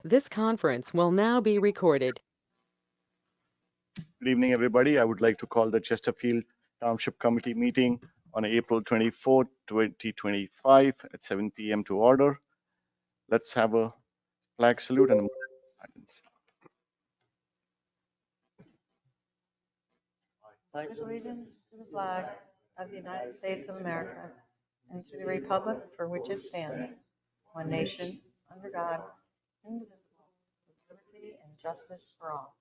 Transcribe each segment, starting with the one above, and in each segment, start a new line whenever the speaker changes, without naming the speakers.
This conference will now be recorded.
Good evening, everybody. I would like to call the Chesterfield Township Committee meeting on April 24th, 2025 at 7 p.m. to order. Let's have a flag salute and a moment of silence.
Pledge allegiance to the flag of the United States of America and to the republic for which it stands, one nation, under God, indivisible, with liberty and justice for all.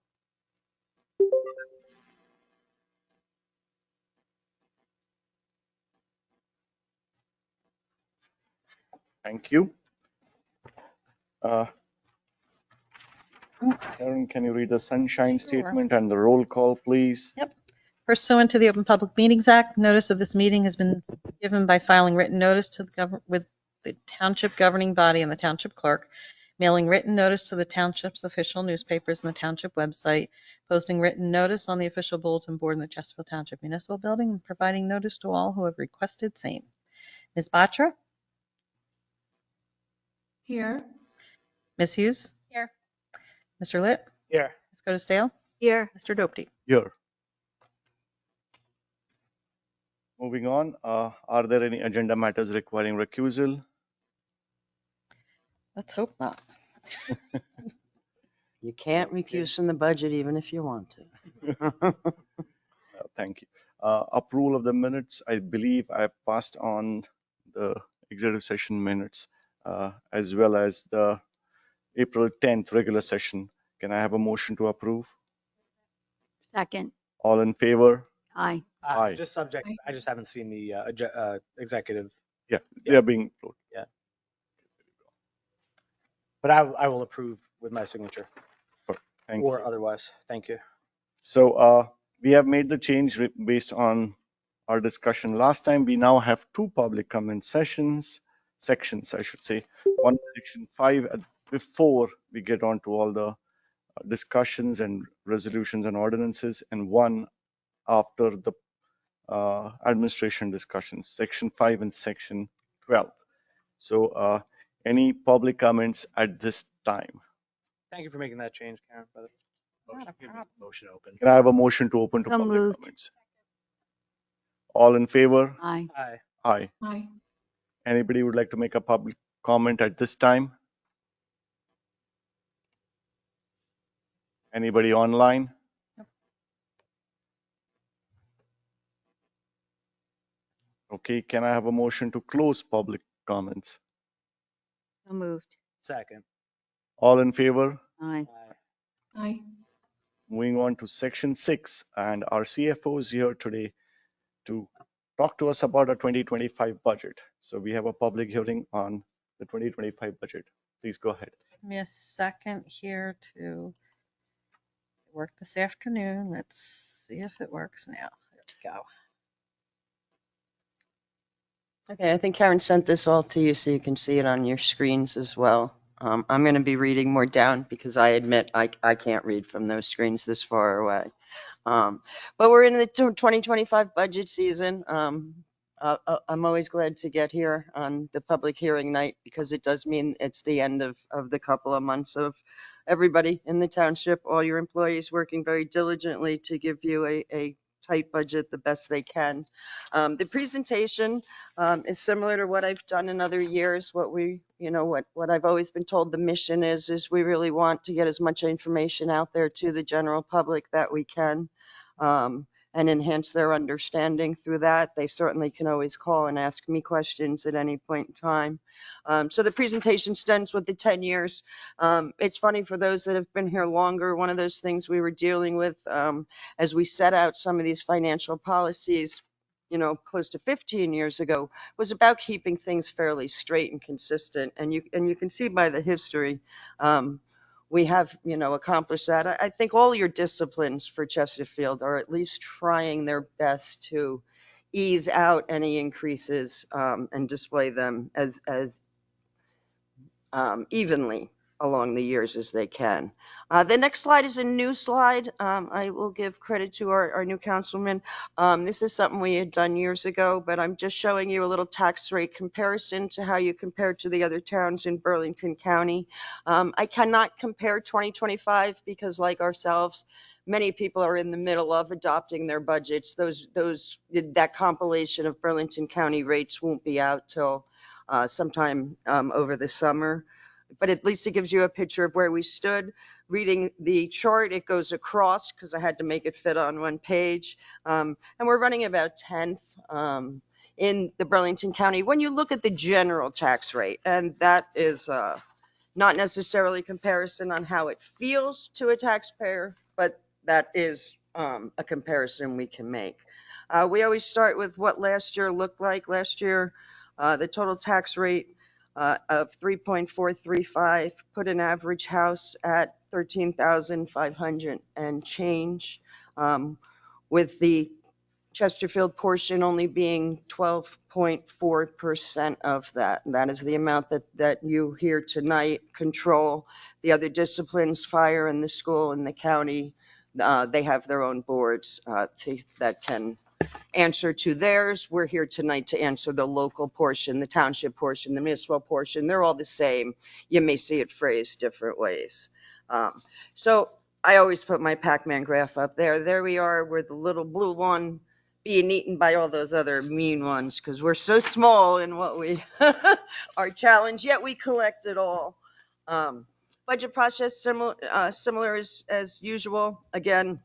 Thank you. Karen, can you read the sunshine statement and the roll call, please?
Yep. Pursuant to the Open Public Meetings Act, notice of this meeting has been given by filing written notice to with the township governing body and the township clerk, mailing written notice to the township's official newspapers and the township website, posting written notice on the official bulletin board in the Chesterfield Township Municipal Building, and providing notice to all who have requested same. Ms. Batra?
Here.
Ms. Hughes?
Here.
Mr. Litt?
Here.
Ms. Codestale?
Here.
Mr. Dopty?
Here. Moving on, are there any agenda matters requiring recusal?
Let's hope not.
You can't recuse from the budget even if you want to.
Thank you. Approval of the minutes. I believe I passed on the executive session minutes as well as the April 10th regular session. Can I have a motion to approve?
Second.
All in favor?
Aye.
Aye.
Just subject, I just haven't seen the executive,
Yeah, they are being approved.
but I will approve with my signature
Thank
or
you.
otherwise. Thank you.
So we have made the change based on our discussion last time. We now have two public comment sections, I should say. One section 5 before we get on to all the discussions and resolutions and ordinances, and one after the administration discussions, section 5 and section 12. So any public comments at this time?
Thank you for making that change, Karen. By the way.
Not a problem.
Motion open.
Can I have a motion to open to
So
public
moved.
comments? All in favor?
Aye.
Aye.
Aye.
Aye.
Anybody would like to make a public comment at this time? Anybody online? Okay, can I have a motion to close public comments?
So moved.
Second.
All in favor?
Aye.
Aye.
Aye.
Moving on to section 6, and our CFO is here today to talk to us about our 2025 budget. So we have a public hearing on the 2025 budget. Please go ahead.
Give me a second here to work this afternoon. Let's see if it works now. There we go.
Okay, I think Karen sent this all to you so you can see it on your screens as well. I'm going to be reading more down because I admit I can't read from those screens this far away. But we're in the 2025 budget season. I'm always glad to get here on the public hearing night because it does mean it's the end of the couple of months of everybody in the township, all your employees working very diligently to give you a tight budget the best they can. The presentation is similar to what I've done in other years. What I've always been told the mission is we really want to get as much information out there to the general public that we can, and enhance their understanding through that. They certainly can always call and ask me questions at any point in time. So the presentation stands with the 10 years. It's funny for those that have been here longer, one of those things we were dealing with as we set out some of these financial policies, close to 15 years ago, was about keeping things fairly straight and consistent. And you can see by the history, we have, accomplished that. I think all your disciplines for Chesterfield are at least trying their best to ease out any increases and display them as evenly along the years as they can. The next slide is a new slide. I will give credit to our new councilman. This is something we had done years ago, but I'm just showing you a little tax rate comparison to how you compare to the other towns in Burlington County. I cannot compare 2025 because, like ourselves, many people are in the middle of adopting their budgets. That compilation of Burlington County rates won't be out till sometime over the summer. But at least it gives you a picture of where we stood. Reading the chart, it goes across because I had to make it fit on one page. And we're running about 10th in the Burlington County when you look at the general tax rate. And that is not necessarily comparison on how it feels to a taxpayer, but that is a comparison we can make. We always start with what last year looked like. Last year, the total tax rate of 3.435 put an average house at 13,500 and change, with the Chesterfield portion only being 12.4% of that. And that is the amount that you hear tonight control. The other disciplines, fire and the school and the county, they have their own boards that can answer to theirs. We're here tonight to answer the local portion, the township portion, the municipal portion. They're all the same. You may see it phrased different ways. So I always put my Pac-Man graph up there. There we are. We're the little blue one being eaten by all those other mean ones because we're so small in what we our challenge, yet we collect it all. Budget process similar as usual. Again,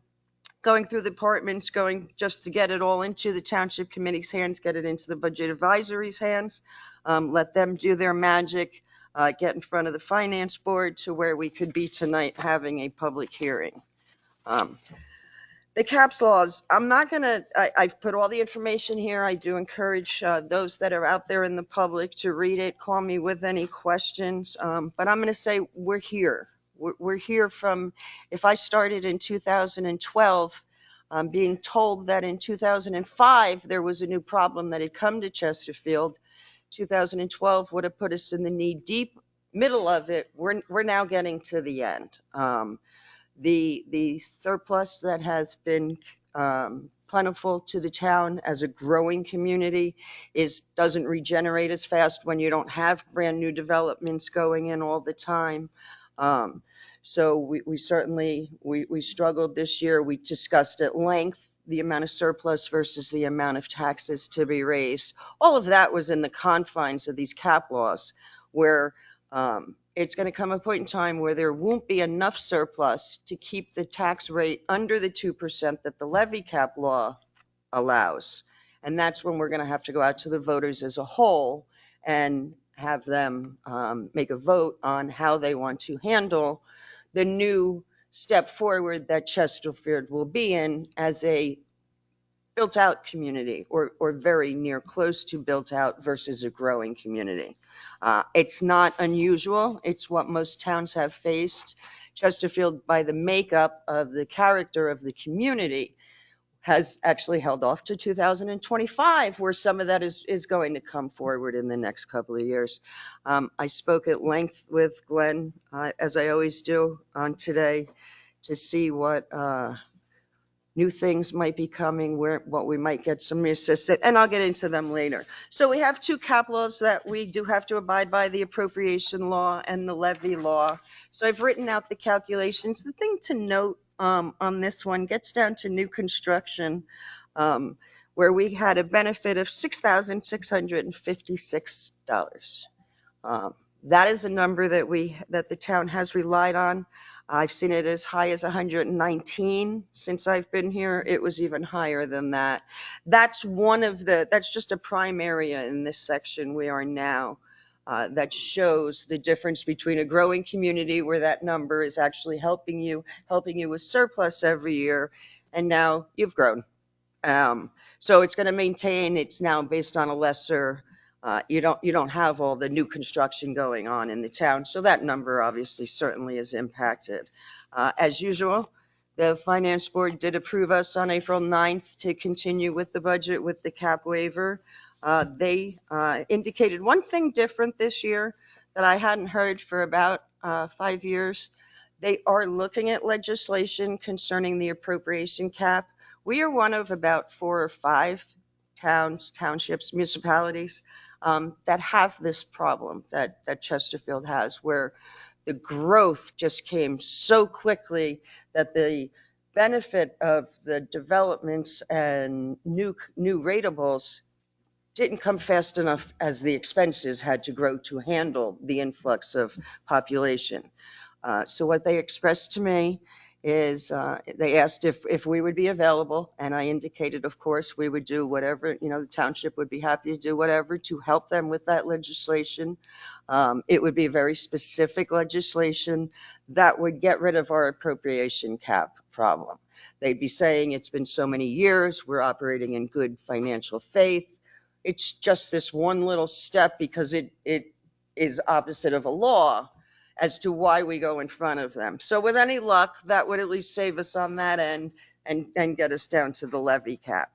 going through the departments, going just to get it all into the township committee's hands, get it into the budget advisory's hands, let them do their magic, get in front of the finance board to where we could be tonight having a public hearing. The caps laws, I've put all the information here. I do encourage those that are out there in the public to read it, call me with any questions. But I'm going to say we're here. We're here from, if I started in 2012, being told that in 2005 there was a new problem that had come to Chesterfield. 2012 would have put us in the knee-deep middle of it. We're now getting to the end. The surplus that has been plentiful to the town as a growing community doesn't regenerate as fast when you don't have brand new developments going in all the time. So we certainly struggled this year. We discussed at length the amount of surplus versus the amount of taxes to be raised. All of that was in the confines of these cap laws, where it's going to come a point in time where there won't be enough surplus to keep the tax rate under the 2% that the levy cap law allows. And that's when we're going to have to go out to the voters as a whole and have them make a vote on how they want to handle the new step forward that Chesterfield will be in as a built-out community, or very near close to built-out versus a growing community. It's not unusual. It's what most towns have faced. Chesterfield, by the makeup of the character of the community, has actually held off to 2025, where some of that is going to come forward in the next couple of years. I spoke at length with Glenn, as I always do, on today, to see what new things might be coming, what we might get some assistance, and I'll get into them later. So we have two cap laws that we do have to abide by, the appropriation law and the levy law. So I've written out the calculations. The thing to note on this one gets down to new construction, where we had a benefit of $6,656. That is a number that the town has relied on. I've seen it as high as 119 since I've been here. It was even higher than that. That's just a prime area in this section we are now, that shows the difference between a growing community where that number is actually helping you with surplus every year, and now you've grown. So it's going to maintain. It's now based on a lesser. You don't have all the new construction going on in the town, so that number obviously certainly is impacted. As usual, the finance board did approve us on April 9th to continue with the budget with the cap waiver. They indicated one thing different this year. that I hadn't heard for about 5 years. They are looking at legislation concerning the appropriation cap. We are one of about 4 or 5 towns, townships, municipalities that have this problem that Chesterfield has, where the growth just came so quickly that the benefit of the developments and new ratables didn't come fast enough as the expenses had to grow to handle the influx of population. So what they expressed to me is they asked if we would be available, and I indicated, of course, we would do whatever, the township would be happy to do whatever to help them with that legislation. It would be very specific legislation that would get rid of our appropriation cap problem. They'd be saying it's been so many years, we're operating in good financial faith. It's just this one little step because it is opposite of a law as to why we go in front of them. So with any luck, that would at least save us on that end and get us down to the levy cap.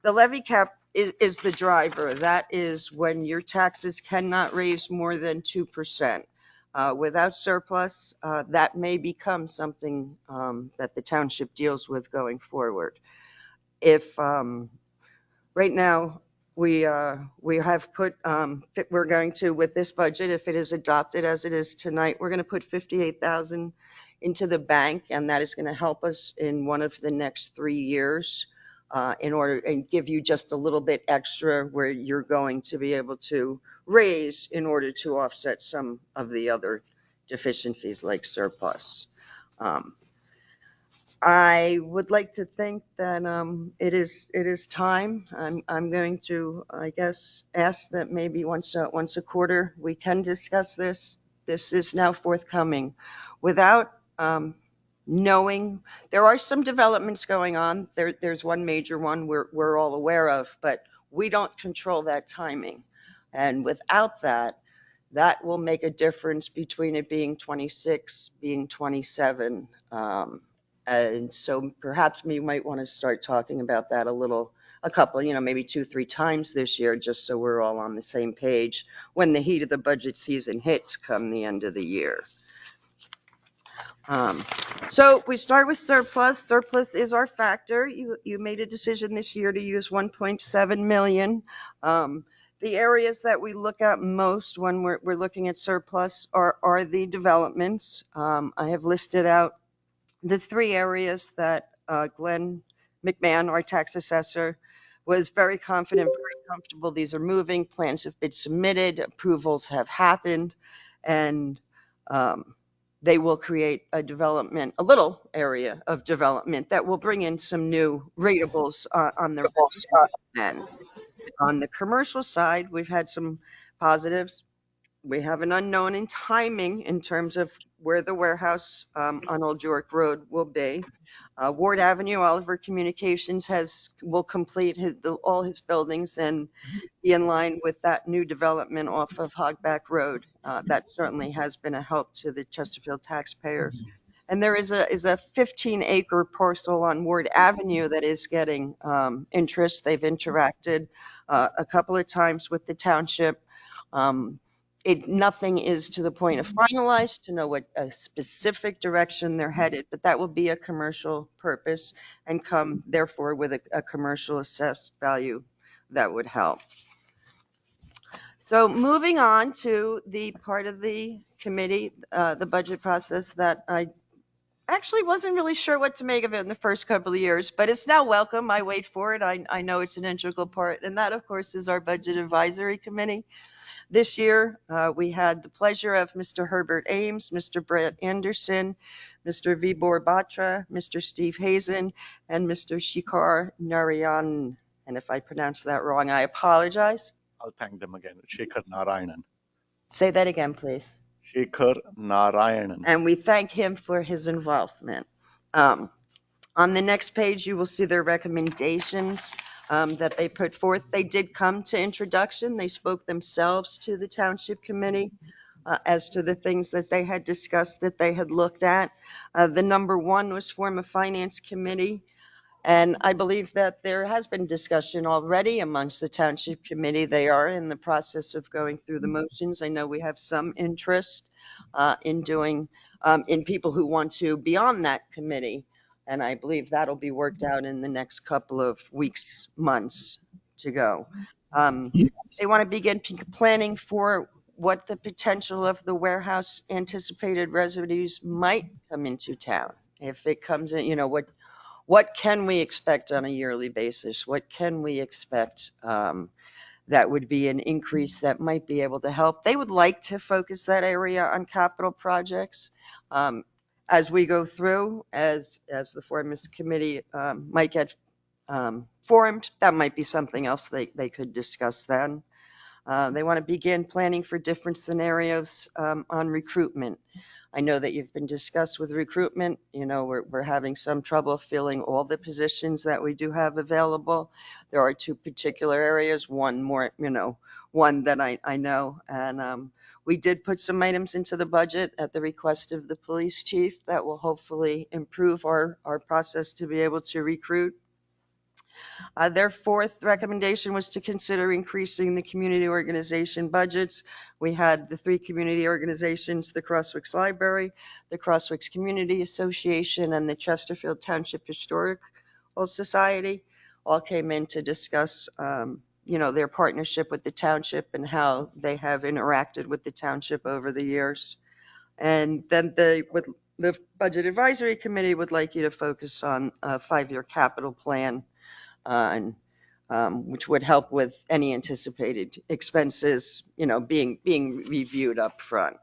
The levy cap is the driver. That is when your taxes cannot raise more than 2%. Without surplus, that may become something that the township deals with going forward. If right now, we have put, we're going to, with this budget, if it is adopted as it is tonight, we're going to put 58,000 into the bank, and that is going to help us in one of the next 3 years in order and give you just a little bit extra where you're going to be able to raise in order to offset some of the other deficiencies like surplus. I would like to think that it is time. I'm going to, I guess, ask that maybe once a quarter we can discuss this. This is now forthcoming, without knowing. There are some developments going on. There's one major one we're all aware of, but we don't control that timing, and without that, that will make a difference between it being 26, being 27. And so perhaps we might want to start talking about that a couple, maybe 2-3 times this year, just so we're all on the same page when the heat of the budget season hits come the end of the year. So we start with surplus. Surplus is our factor. You made a decision this year to use 1.7 million. The areas that we look at most when we're looking at surplus are the developments. I have listed out the 3 areas that Glenn McMahon, our tax assessor, was very confident, very comfortable. These are moving. Plans have been submitted. Approvals have happened. And they will create a little area of development that will bring in some new ratables on the end. On the commercial side, we've had some positives. We have an unknown in timing in terms of where the warehouse on Old York Road will be. Ward Avenue, Oliver Communications will complete all his buildings and be in line with that new development off of Hogback Road. That certainly has been a help to the Chesterfield taxpayer. And there is a 15-acre parcel on Ward Avenue that is getting interest. They've interacted a couple of times with the township. Nothing is to the point of finalized to know what a specific direction they're headed, but that will be a commercial purpose and come therefore with a commercial assessed value that would help. So moving on to the part of the committee, the budget process that I actually wasn't really sure what to make of it in the first couple of years, but it's now welcome. I wait for it. I know it's an integral part, and that of course is our budget advisory committee. This year, we had the pleasure of Mr. Herbert Ames, Mr. Brett Anderson, Mr. Vibor Batra, Mr. Steve Hazen, and Mr. Shikhar Narayanan. And if I pronounced that wrong, I apologize.
I'll thank them again. Shekhar Narayanan.
Say that again, please.
Shekhar Narayanan.
And we thank him for his involvement. On the next page, you will see their recommendations that they put forth. They did come to introduction. They spoke themselves to the Township Committee as to the things that they had discussed, that they had looked at. The number 1 was form a finance committee. And I believe that there has been discussion already amongst the Township Committee. They are in the process of going through the motions. I know we have some interest in doing, in people who want to be on that committee. And I believe that'll be worked out in the next couple of weeks, months to go. They want to begin planning for what the potential of the warehouse anticipated residues might come into town. If it comes in, what can we expect on a yearly basis? What can we expect that would be an increase that might be able to help? They would like to focus that area on capital projects. As we go through, as the Foreman's Committee might get formed, that might be something else they could discuss then. They want to begin planning for different scenarios on recruitment. I know that you've been discussed with recruitment. We're having some trouble filling all the positions that we do have available. There are two particular areas, one more, one that I know. And we did put some items into the budget at the request of the police chief that will hopefully improve our process to be able to recruit. Their fourth recommendation was to consider increasing the community organization budgets. We had the three community organizations, the Crosswicks Library, the Crosswicks Community Association, and the Chesterfield Township Historical Society, all came in to discuss their partnership with the township and how they have interacted with the township over the years. And then the Budget Advisory Committee would like you to focus on a 5-year capital plan, which would help with any anticipated expenses, being reviewed up front.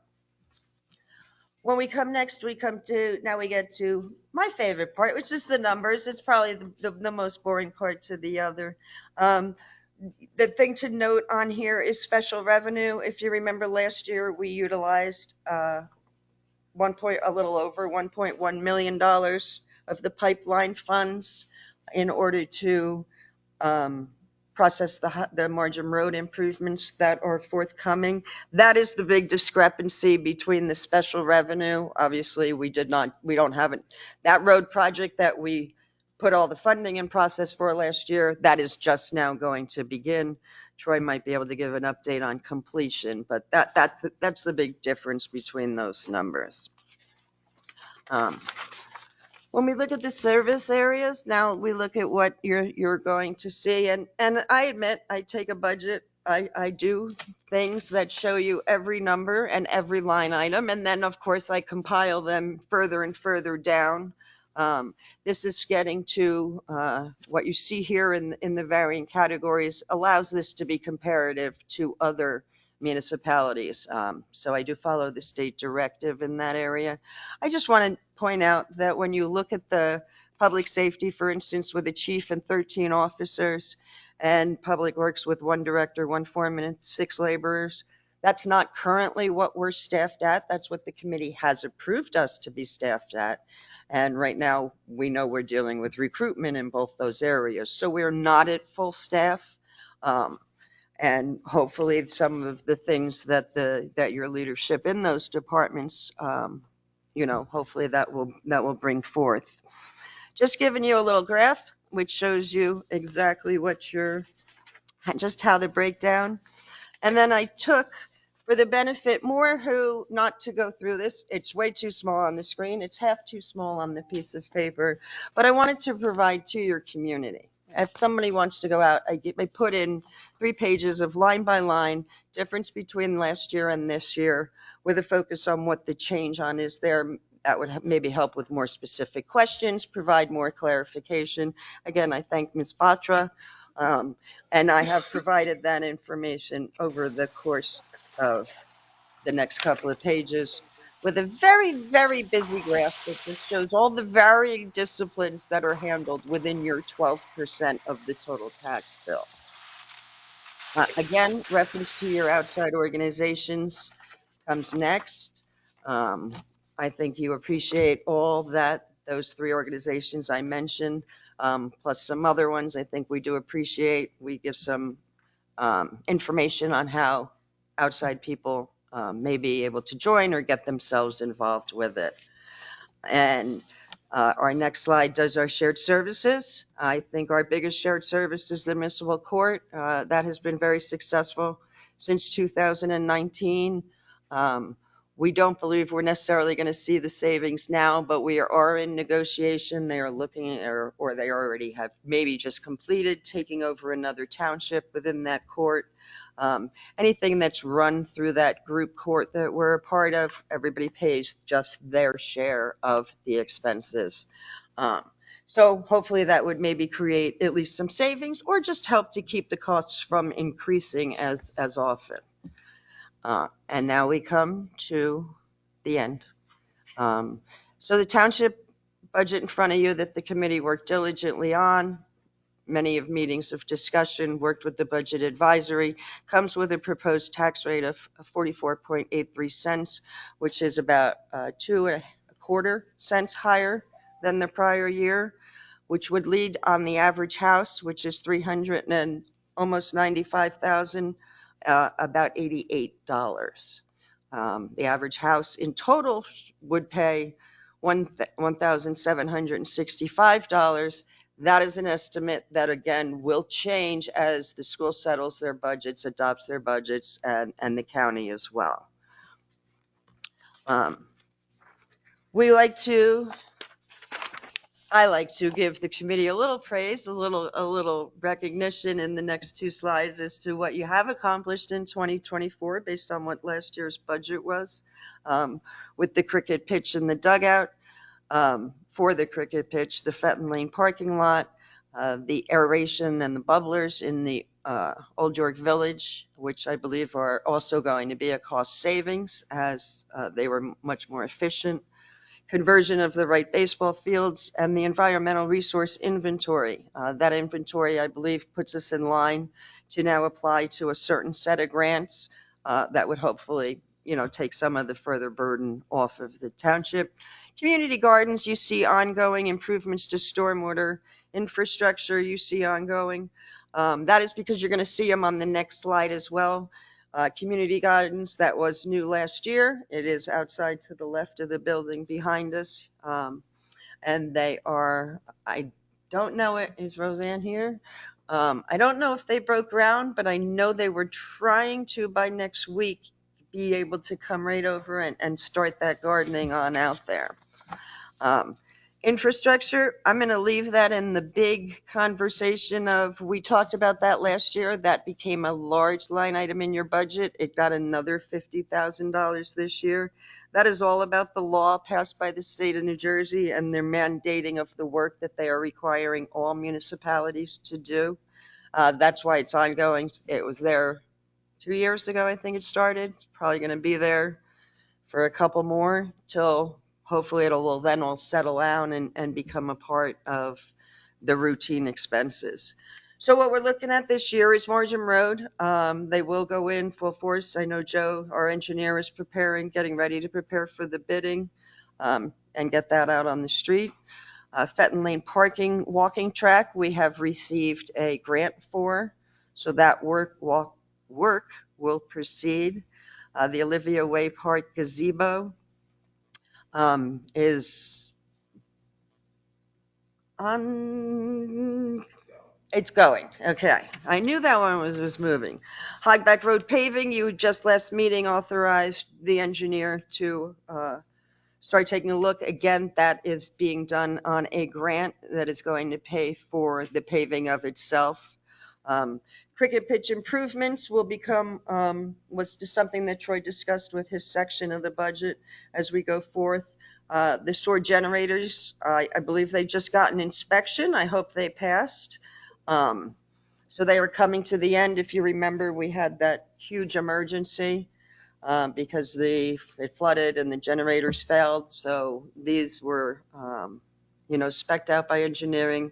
When we come next, we get to my favorite part, which is the numbers. It's probably the most boring part to the other. The thing to note on here is special revenue. If you remember last year, we utilized a little over $1.1 million of the pipeline funds in order to process the Margin Road improvements that are forthcoming. That is the big discrepancy between the special revenue. Obviously, we don't have it. That road project that we put all the funding in process for last year, that is just now going to begin. Troy might be able to give an update on completion, but that's the big difference between those numbers. When we look at the service areas, now we look at what you're going to see. And I admit, I take a budget, I do things that show you every number and every line item. And then, of course, I compile them further and further down. This is getting to what you see here in the varying categories, allows this to be comparative to other municipalities. So I do follow the state directive in that area. I just want to point out that when you look at the public safety, for instance, with a chief and 13 officers, and public works with 1 director, 1 foreman, and 6 laborers, that's not currently what we're staffed at. That's what the committee has approved us to be staffed at. And right now, we know we're dealing with recruitment in both those areas. So we're not at full staff. And hopefully some of the things that your leadership in those departments, hopefully that will bring forth. Just giving you a little graph, which shows you exactly just how the breakdown. And then I took, for the benefit not to go through this, it's way too small on the screen. It's half too small on the piece of paper, but I wanted to provide to your community. If somebody wants to go out, I put in 3 pages of line by line difference between last year and this year, with a focus on what the change on is there. That would maybe help with more specific questions, provide more clarification. Again, I thank Ms. Batra, and I have provided that information over the course of the next couple of pages, with a very, very busy graph that just shows all the varying disciplines that are handled within your 12% of the total tax bill. Again, reference to your outside organizations comes next. I think you appreciate all that those 3 organizations I mentioned, plus some other ones I think we do appreciate. We give some information on how outside people may be able to join or get themselves involved with it. And Our next slide does our shared services. I think our biggest shared service is the municipal court. That has been very successful since 2019. We don't believe we're necessarily going to see the savings now, but we are in negotiation. They are looking, or they already have maybe just completed taking over another township within that court. Anything that's run through that group court that we're a part of, everybody pays just their share of the expenses. So hopefully that would maybe create at least some savings or just help to keep the costs from increasing as often. And now we come to the end. So the township budget in front of you that the committee worked diligently on, many of meetings of discussion, worked with the budget advisory, comes with a proposed tax rate of 44.83 cents, which is about 2.25 cents higher than the prior year, which would lead on the average house, which is 300 and almost 95,000, about $88. The average house in total would pay $1,765. That is an estimate that, again, will change as the school settles their budgets, adopts their budgets, and the county as well. I like to give the committee a little praise, a little recognition in the next two slides as to what you have accomplished in 2024 based on what last year's budget was, with the cricket pitch in the dugout. For the cricket pitch, the Fenton Lane parking lot, the aeration and the bubblers in the Old York Village, which I believe are also going to be a cost savings as they were much more efficient, conversion of the right baseball fields, and the environmental resource inventory. That inventory, I believe, puts us in line to now apply to a certain set of grants that would hopefully take some of the further burden off of the township. Community gardens, you see ongoing improvements to stormwater infrastructure, you see ongoing. That is because you're going to see them on the next slide as well. Community gardens, that was new last year. It is outside to the left of the building behind us. And they are, I don't know, is Roseanne here? I don't know if they broke ground, but I know they were trying to, by next week, be able to come right over and start that gardening on out there. Infrastructure, I'm going to leave that in the big conversation of, we talked about that last year. That became a large line item in your budget. It got another $50,000 this year. That is all about the law passed by the state of New Jersey and their mandating of the work that they are requiring all municipalities to do. That's why it's ongoing. It was there 2 years ago, I think it started. It's probably going to be there for a couple more till hopefully it will then all settle down and become a part of the routine expenses. So what we're looking at this year is Margin Road. They will go in full force. I know Joe, our engineer, is getting ready to prepare for the bidding and get that out on the street. Fenton Lane parking walking track, we have received a grant for, so that work will proceed. The Olivia Way Park gazebo is on. It's going. Okay. I knew that one was moving. Hogback Road paving, you just last meeting authorized the engineer to start taking a look. Again, that is being done on a grant that is going to pay for the paving of itself. Cricket pitch improvements will become, was something that Troy discussed with his section of the budget as we go forth. The SOAR generators, I believe they just got an inspection. I hope they passed. So they were coming to the end. If you remember, we had that huge emergency because it flooded and the generators failed. So these were, spec'd out by engineering.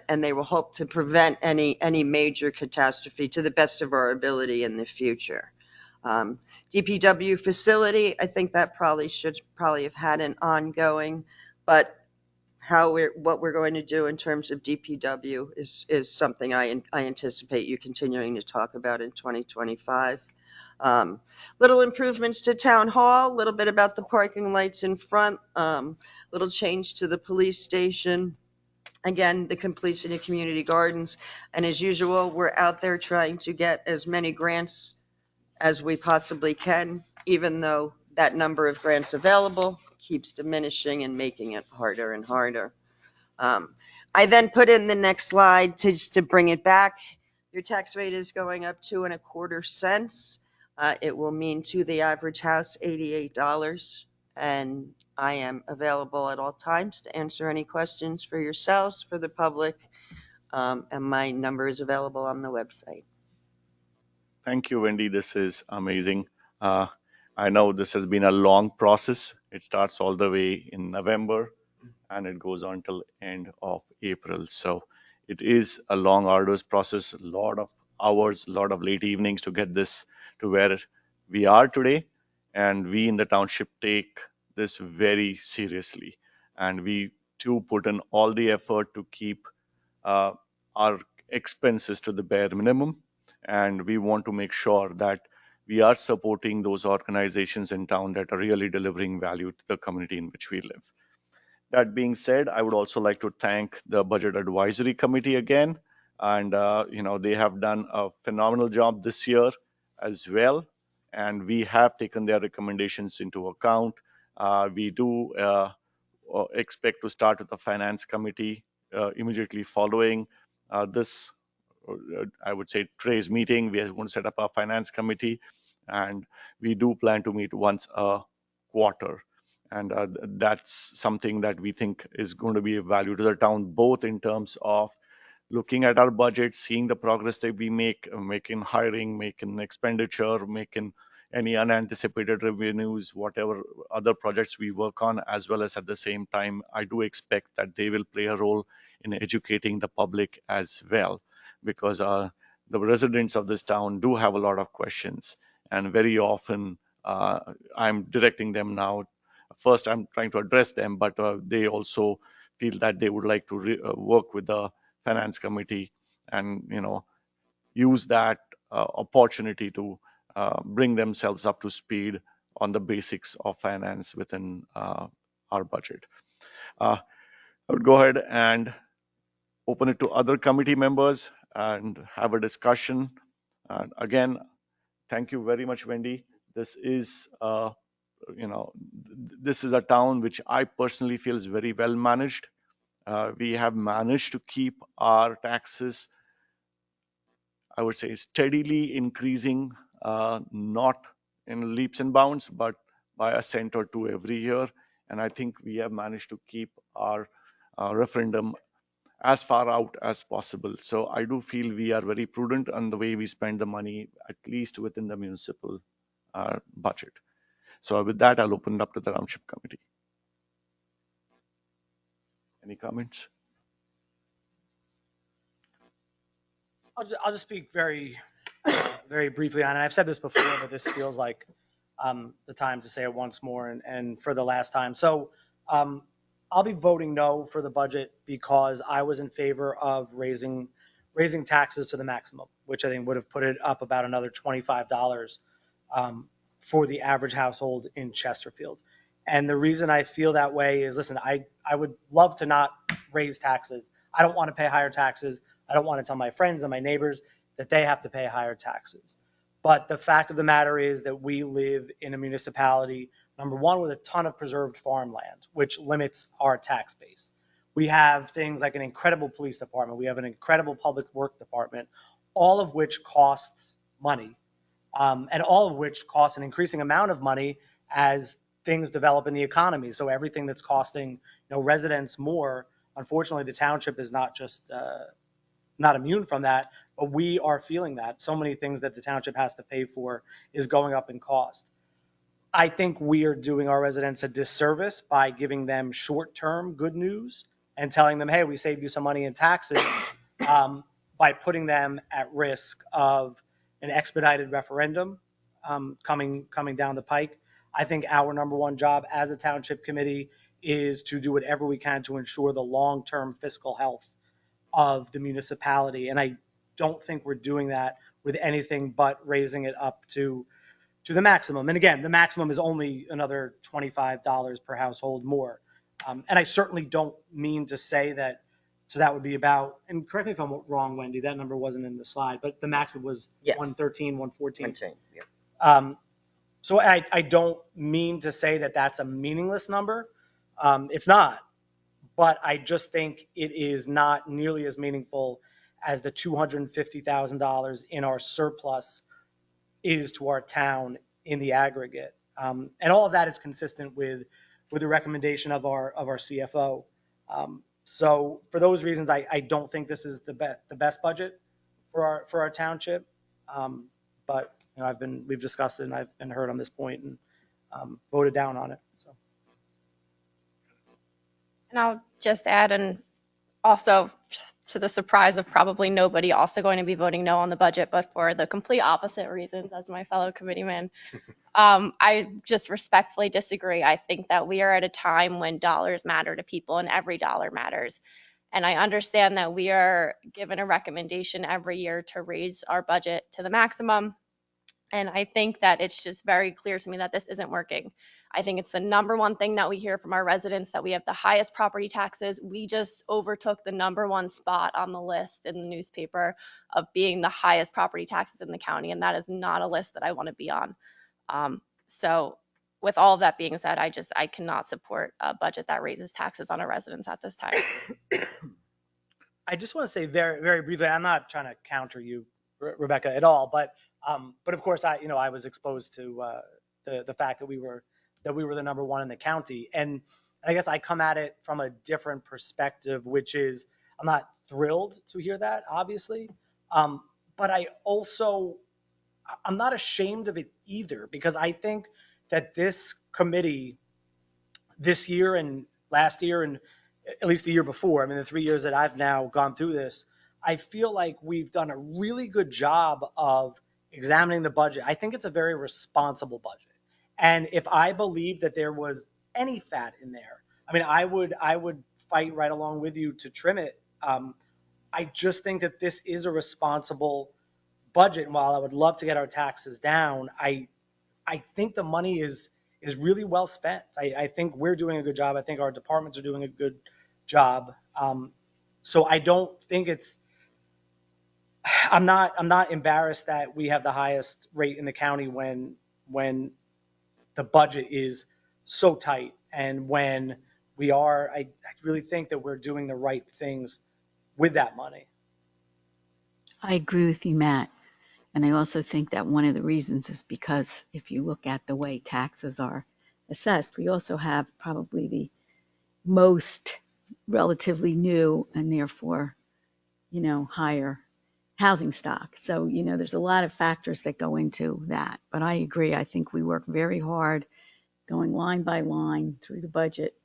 And they will hope to prevent any major catastrophe to the best of our ability in the future. DPW facility, I think that should have had an ongoing, but what we're going to do in terms of DPW is something I anticipate you continuing to talk about in 2025. Little improvements to Town Hall, a little bit about the parking lights in front, little change to the police station. Again, the completion of community gardens. And as usual, we're out there trying to get as many grants as we possibly can, even though that number of grants available keeps diminishing and making it harder and harder. I then put in the next slide just to bring it back. Your tax rate is going up 2.25 cents. It will mean to the average house $88. And I am available at all times to answer any questions for yourselves, for the public, and my number is available on the website.
Thank you, Wendy. This is amazing. Uh, I know this has been a long process. It starts all the way in November and it goes on till end of April. So it is a long, arduous process, a lot of hours, a lot of late evenings to get this to where we are today. And we in the township take this very seriously. And we too put in all the effort to keep uh, our expenses to the bare minimum. And we want to make sure that we are supporting those organizations in town that are really delivering value to the community in which we live. That being said, I would also like to thank the Budget Advisory Committee again. And, they have done a phenomenal job this year as well. And we have taken their recommendations into account. We do expect to start with the Finance Committee immediately following this, I would say, today's meeting. We are going to set up a Finance Committee. And we do plan to meet once a quarter. And that's something that we think is going to be of value to the town, both in terms of looking at our budget, seeing the progress that we make, making hiring, making expenditure, making any unanticipated revenues, whatever other projects we work on, as well as at the same time, I do expect that they will play a role in educating the public as well, because the residents of this town do have a lot of questions, and very often I'm directing them now. First, I'm trying to address them, but they also feel that they would like to work with the finance committee and use that opportunity to bring themselves up to speed on the basics of finance within our budget. I would go ahead and open it to other committee members and have a discussion. And again, thank you very much, Wendy. This is this is a town which I personally feel is very well managed. We have managed to keep our taxes, I would say, steadily increasing, not in leaps and bounds, but by a cent or two every year. And I think we have managed to keep our referendum as far out as possible. So I do feel we are very prudent on the way we spend the money, at least within the municipal budget. So with that, I'll open it up to the Township Committee. Any comments?
I'll just speak very briefly on it. I've said this before, but this feels like the time to say it once more and for the last time. So I'll be voting no for the budget because I was in favor of raising taxes to the maximum, which I think would have put it up about another $25 for the average household in Chesterfield. And the reason I feel that way is, listen, I would love to not raise taxes. I don't want to pay higher taxes. I don't want to tell my friends and my neighbors that they have to pay higher taxes. But the fact of the matter is that we live in a municipality, number one, with a ton of preserved farmland, which limits our tax base. We have things like an incredible police department. We have an incredible public work department, all of which costs money, and all of which costs an increasing amount of money as things develop in the economy. So everything that's costing residents more, unfortunately, the township is not just not immune from that, but we are feeling that. So many things that the township has to pay for is going up in cost. I think we are doing our residents a disservice by giving them short-term good news and telling them, hey, we saved you some money in taxes, by putting them at risk of an expedited referendum coming down the pike. I think our number one job as a township committee is to do whatever we can to ensure the long-term fiscal health of the municipality. And I don't think we're doing that with anything but raising it up to to the maximum. And again, the maximum is only another $25 per household more. And I certainly don't mean to say that, so that would be about, and correct me if I'm wrong, Wendy, that number wasn't in the slide, but the maximum was
Yes.
113, 114.
110, yeah.
So I don't mean to say that that's a meaningless number. It's not, but I just think it is not nearly as meaningful as the $250,000 in our surplus is to our town in the aggregate. And all of that is consistent with the recommendation of our CFO. So for those reasons, I don't think this is the best budget for our township. But you know, we've discussed it and I've been heard on this point and voted down on it. So.
And I'll just add, and also to the surprise of probably nobody also going to be voting no on the budget, but for the complete opposite reasons as my fellow committeeman. I just respectfully disagree. I think that we are at a time when dollars matter to people and every dollar matters. And I understand that we are given a recommendation every year to raise our budget to the maximum. And I think that it's just very clear to me that this isn't working. I think it's the number one thing that we hear from our residents, that we have the highest property taxes. We just overtook the number one spot on the list in the newspaper of being the highest property taxes in the county. And that is not a list that I want to be on. So with all of that being said, I cannot support a budget that raises taxes on our residents at this time.
I just want to say very, very briefly, I'm not trying to counter you, Rebecca, at all, but of course I was exposed to the fact that we were the number one in the county. And I guess I come at it from a different perspective, which is I'm not thrilled to hear that, obviously. But I'm not ashamed of it either, because I think that this committee this year and last year and at least the year before, I mean, the 3 years that I've now gone through this, I feel like we've done a really good job of examining the budget. I think it's a very responsible budget. And if I believe that there was any fat in there, I mean, I would fight right along with you to trim it. I just think that this is a responsible budget. And while I would love to get our taxes down, I think the money is really well spent. I think we're doing a good job. I think our departments are doing a good job. So I don't think I'm not embarrassed that we have the highest rate in the county when the budget is so tight, and when I really think that we're doing the right things with that money.
I agree with you, Matt. And I also think that one of the reasons is because if you look at the way taxes are assessed, we also have probably the most relatively new and therefore, higher housing stock. So, there's a lot of factors that go into that. But I agree. I think we work very hard going line by line through the budget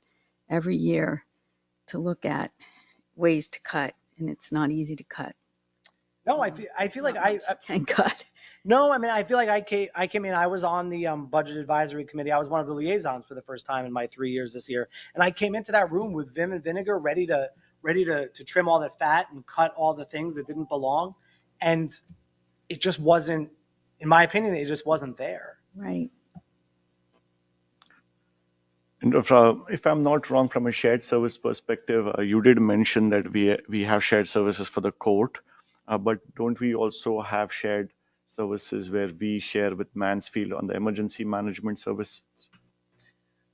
every year to look at ways to cut. And it's not easy to cut.
No, I feel like I
can cut.
No, I mean, I feel like I came in, I was on the budget advisory committee. I was one of the liaisons for the first time in my 3 years this year. And I came into that room with vim and vinegar, ready to trim all the fat and cut all the things that didn't belong. And it just wasn't, in my opinion, it just wasn't there.
Right.
And if I'm not wrong, from a shared service perspective, you did mention that we have shared services for the court, but don't we also have shared services where we share with Mansfield on the emergency management services?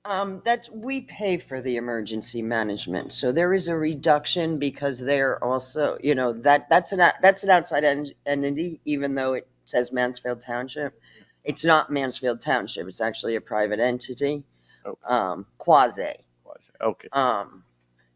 That we pay for the emergency management, so there is a reduction because they're also, that's an outside entity, even though it says Mansfield Township. It's not Mansfield Township; it's actually a private entity, quasi.
Okay.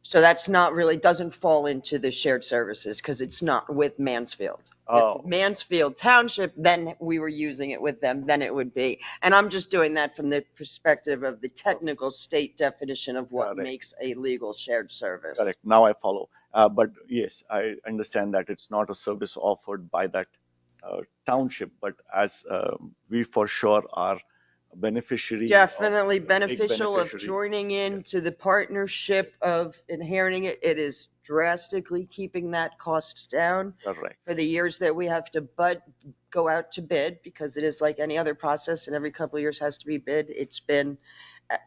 So that's not really, doesn't fall into the shared services because it's not with Mansfield.
Oh.
If Mansfield Township, then we were using it with them, then it would be. And I'm just doing that from the perspective of the technical state definition of what makes a legal shared service.
Correct. Now I follow. But yes, I understand that it's not a service offered by that township, but as we for sure are beneficiary.
Definitely beneficial of joining into the partnership of inheriting it. It is drastically keeping that cost down.
Correct.
For the years that we have to go out to bid because it is like any other process, and every couple of years has to be bid. It's been,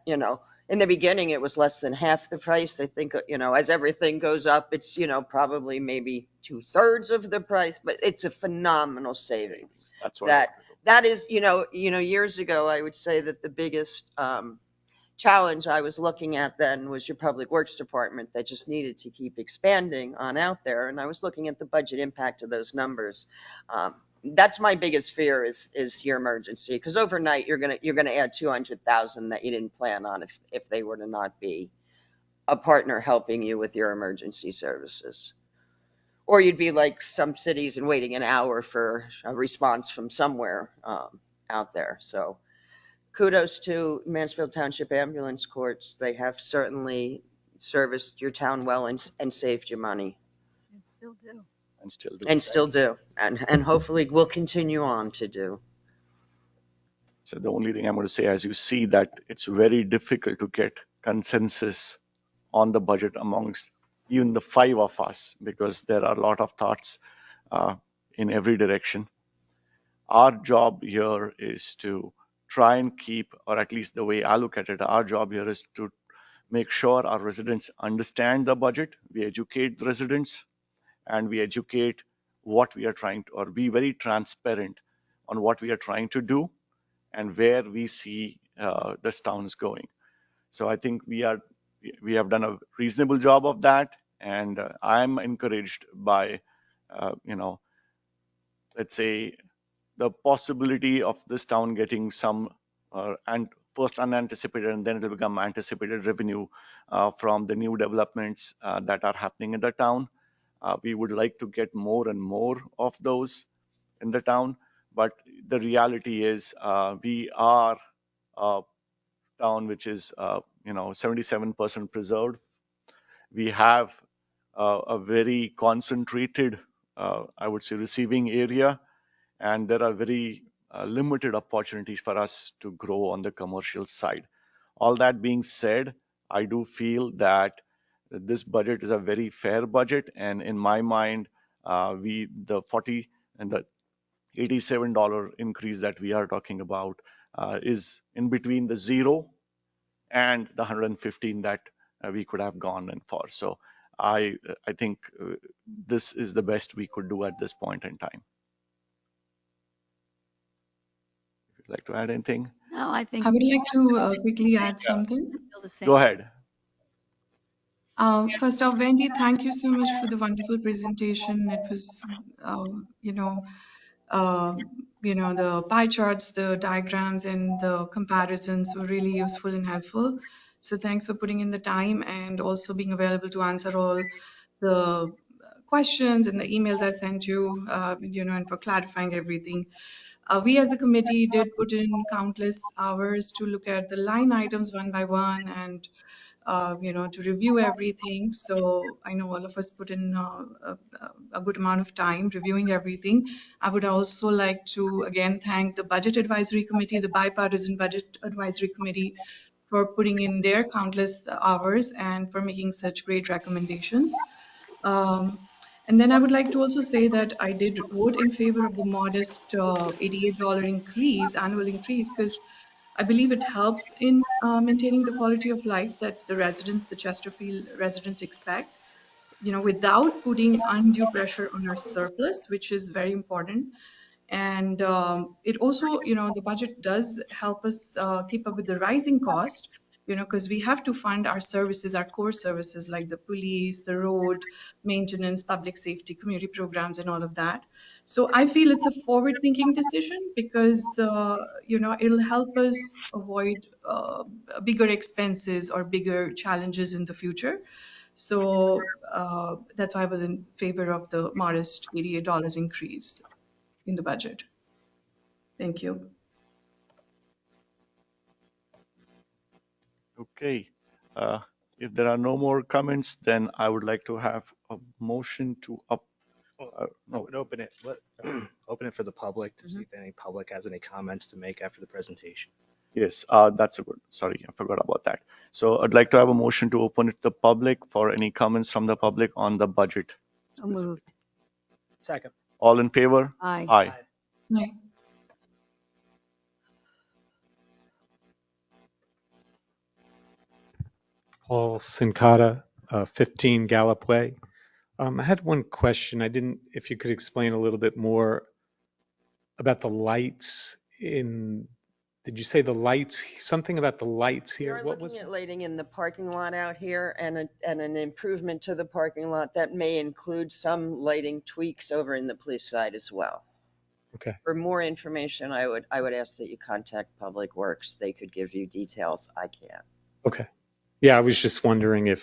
in the beginning, it was less than half the price. I think, as everything goes up, it's, probably maybe 2/3 of the price, but it's a phenomenal savings.
That's what I wanted to.
That is, years ago, I would say that the biggest challenge I was looking at then was your public works department that just needed to keep expanding on out there. And I was looking at the budget impact of those numbers. That's my biggest fear is your emergency, because overnight you're gonna add 200,000 that you didn't plan on if they were to not be a partner helping you with your emergency services. Or you'd be like some cities and waiting an hour for a response from somewhere out there. So kudos to Mansfield Township Ambulance Courts. They have certainly serviced your town well and saved you money.
Still do.
And still do.
And still do. And hopefully will continue on to do.
So the only thing I'm going to say, as you see, that it's very difficult to get consensus on the budget amongst even the 5 of us, because there are a lot of thoughts in every direction. Our job here is to try and keep, or at least the way I look at it, our job here is to make sure our residents understand the budget. We educate the residents, and we educate what we are trying to, or be very transparent on what we are trying to do and where we see this town is going. So I think we have done a reasonable job of that, and I'm encouraged by, let's say, the possibility of this town getting some and first unanticipated and then it will become anticipated revenue from the new developments that are happening in the town. We would like to get more and more of those in the town, but the reality is we are a town which is 77% preserved. We have a very concentrated, I would say, receiving area, and there are very limited opportunities for us to grow on the commercial side. All that being said, I do feel that this budget is a very fair budget, and in my mind, the $40 and the $87 increase that we are talking about is in between the 0 and the 115 that we could have gone in for. So I think this is the best we could do at this point in time. If you'd like to add anything,
No, I think
I would like to quickly add something.
feel the same.
go ahead.
First off, Wendy, thank you so much for the wonderful presentation. It was, the pie charts, the diagrams, and the comparisons were really useful and helpful. So thanks for putting in the time and also being available to answer all the questions and the emails I sent you, and for clarifying everything. We as a committee did put in countless hours to look at the line items one by one and to review everything. So I know all of us put in a good amount of time reviewing everything. I would also like to again thank the Budget Advisory Committee, the Bipartisan Budget Advisory Committee, for putting in their countless hours and for making such great recommendations. And then I would like to also say that I did vote in favor of the modest $88 increase, annual increase, because I believe it helps in maintaining the quality of life that the residents, the Chesterfield residents expect, without putting undue pressure on our surplus, which is very important. And it also, the budget does help us keep up with the rising cost, because we have to fund our services, our core services like the police, the road maintenance, public safety, community programs, and all of that. So I feel it's a forward-thinking decision because, it'll help us avoid bigger expenses or bigger challenges in the future. So that's why I was in favor of the modest $88 increase in the budget. Thank you.
Okay. If there are no more comments, then I would like to have a motion to no.
Would open it, open it for the public to see if any public has any comments to make after the presentation.
Yes, that's a good. Sorry, I forgot about that. So I'd like to have a motion to open it to the public for any comments from the public on the budget.
So moved.
Second.
All in favor?
Aye.
Aye.
Nay.
Paul Sincata, 15 Gallup Way. I had one question. If you could explain a little bit more about the lights did you say the lights, something about the lights
We
here?
are
What was
looking at
it?
lighting in the parking lot out here and an improvement to the parking lot that may include some lighting tweaks over in the police side as well.
Okay.
For more information, I would ask that you contact Public Works. They could give you details. I can't.
Okay. Yeah, I was just wondering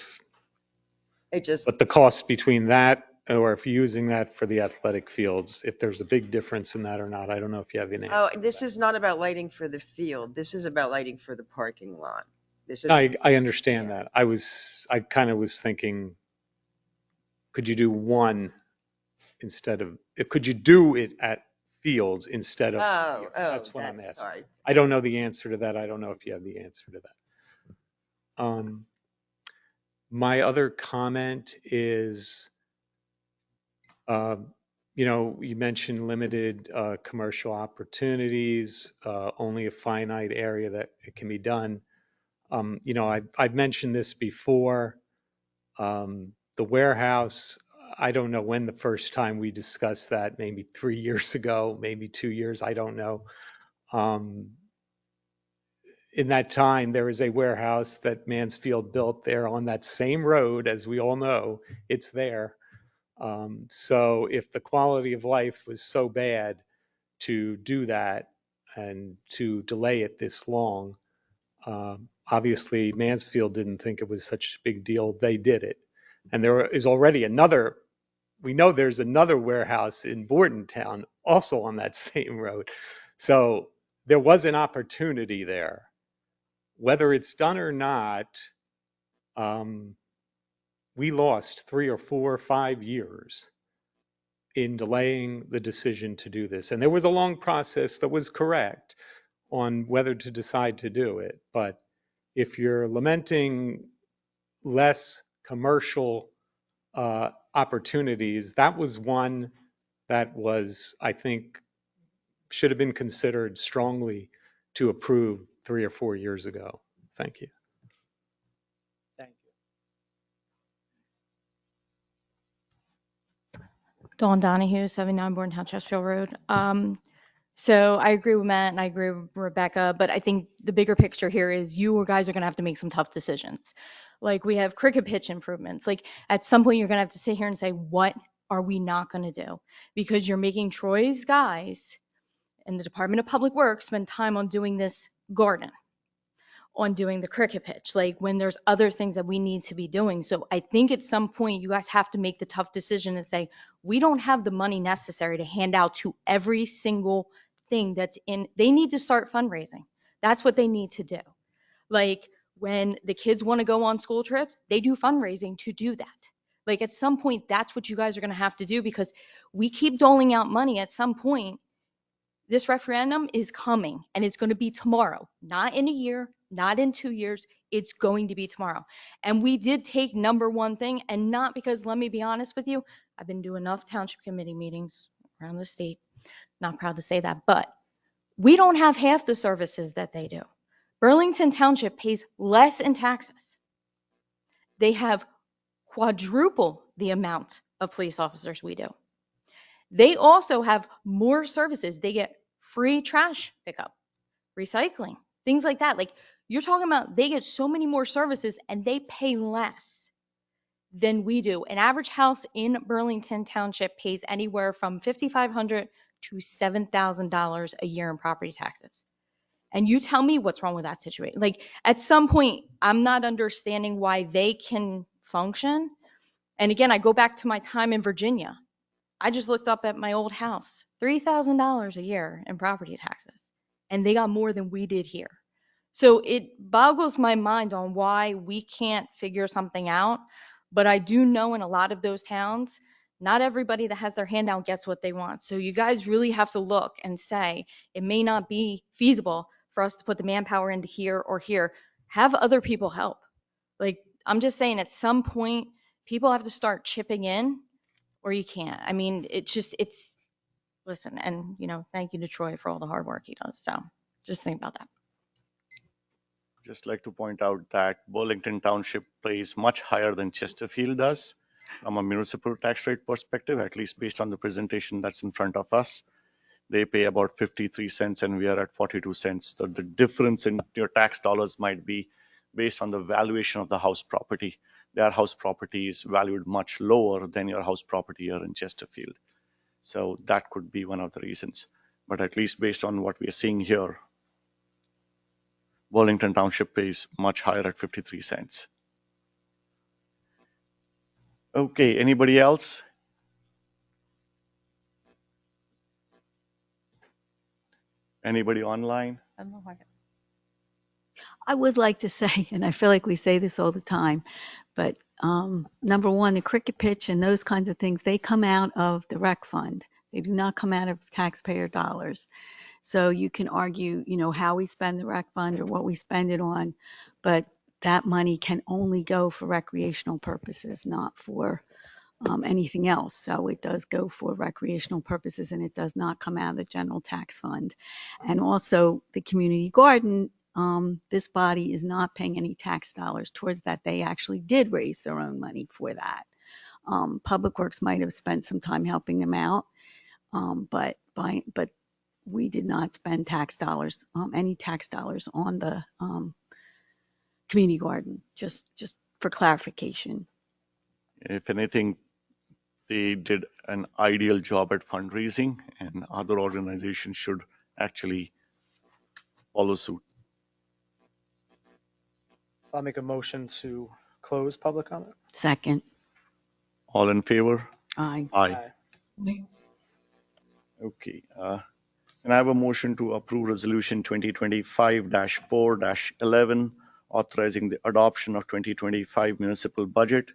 but the cost between that or if you're using that for the athletic fields, if there's a big difference in that or not. I don't know if you have an answer.
Oh, this is not about lighting for the field. This is about lighting for the parking lot. This is.
I understand that. I kind of was thinking, could you do one could you do it at fields instead of here? That's what I'm asking.
Sorry.
I don't know the answer to that. I don't know if you have the answer to that. My other comment is, you mentioned limited commercial opportunities, only a finite area that it can be done. I've mentioned this before. The warehouse, I don't know when the first time we discussed that, maybe 3 years ago, maybe 2 years, I don't know. In that time, there is a warehouse that Mansfield built there on that same road, as we all know, it's there. So if the quality of life was so bad to do that and to delay it this long, obviously Mansfield didn't think it was such a big deal. They did it. And there is already we know there's another warehouse in Bordentown also on that same road. So there was an opportunity there. Whether it's done or not, we lost 3 or 4 or 5 years in delaying the decision to do this. And there was a long process that was correct on whether to decide to do it. But if you're lamenting less commercial opportunities, that was one that was, I think, should have been considered strongly to approve 3 or 4 years ago. Thank you.
Thank you.
Dawn Donahue, 79 Bordentown, Chesterfield Road. So I agree with Matt and I agree with Rebecca, but I think the bigger picture here is you guys are going to have to make some tough decisions. Like we have cricket pitch improvements. Like at some point you're going to have to sit here and say, what are we not going to do? Because you're making Troy's guys and the Department of Public Works spend time on doing this garden, on doing the cricket pitch, like when there's other things that we need to be doing. So I think at some point you guys have to make the tough decision and say, we don't have the money necessary to hand out to every single thing that's in. They need to start fundraising. That's what they need to do. Like when the kids want to go on school trips, they do fundraising to do that. Like at some point, that's what you guys are going to have to do because we keep doling out money. At some point, this referendum is coming and it's going to be tomorrow, not in a year, not in 2 years. It's going to be tomorrow. And we did take number one thing, and not because, let me be honest with you, I've been doing enough township committee meetings around the state. Not proud to say that, but we don't have half the services that they do. Burlington Township pays less in taxes. They have quadruple the amount of police officers we do. They also have more services. They get free trash pickup, recycling, things like that. Like you're talking about, they get so many more services and they pay less than we do. An average house in Burlington Township pays anywhere from $5,500 to $7,000 a year in property taxes. And you tell me what's wrong with that situation. Like at some point, I'm not understanding why they can function. And again, I go back to my time in Virginia. I just looked up at my old house, $3,000 a year in property taxes, and they got more than we did here. So it boggles my mind on why we can't figure something out. But I do know in a lot of those towns, not everybody that has their hand out gets what they want. So you guys really have to look and say, it may not be feasible for us to put the manpower into here or here. Have other people help. Like, I'm just saying at some point, people have to start chipping in or you can't. I mean, it's
listen, and, thank you to Troy for all the hard work he does. So just think about that.
Just like to point out that Burlington Township pays much higher than Chesterfield does from a municipal tax rate perspective, at least based on the presentation that's in front of us. They pay about 53 cents and we are at 42 cents. So the difference in your tax dollars might be based on the valuation of the house property. Their house property is valued much lower than your house property here in Chesterfield. So that could be one of the reasons. But at least based on what we are seeing here, Burlington Township pays much higher at 53 cents. Okay, anybody else? Anybody online?
I don't know if I can-
I would like to say, and I feel like we say this all the time, but number one, the cricket pitch and those kinds of things, they come out of the rec fund. They do not come out of taxpayer dollars. So you can argue, how we spend the rec fund or what we spend it on, but that money can only go for recreational purposes, not for anything else. So it does go for recreational purposes and it does not come out of the general tax fund. And also the community garden, this body is not paying any tax dollars towards that. They actually did raise their own money for that. Public Works might have spent some time helping them out, but we did not spend tax dollars, any tax dollars on the community garden, just for clarification.
If anything, they did an ideal job at fundraising, and other organizations should actually follow suit.
I'll make a motion to close public comment.
Second.
All in favor?
Aye.
Aye. Okay. And I have a motion to approve Resolution 2025-4-11, authorizing the adoption of 2025 municipal budget.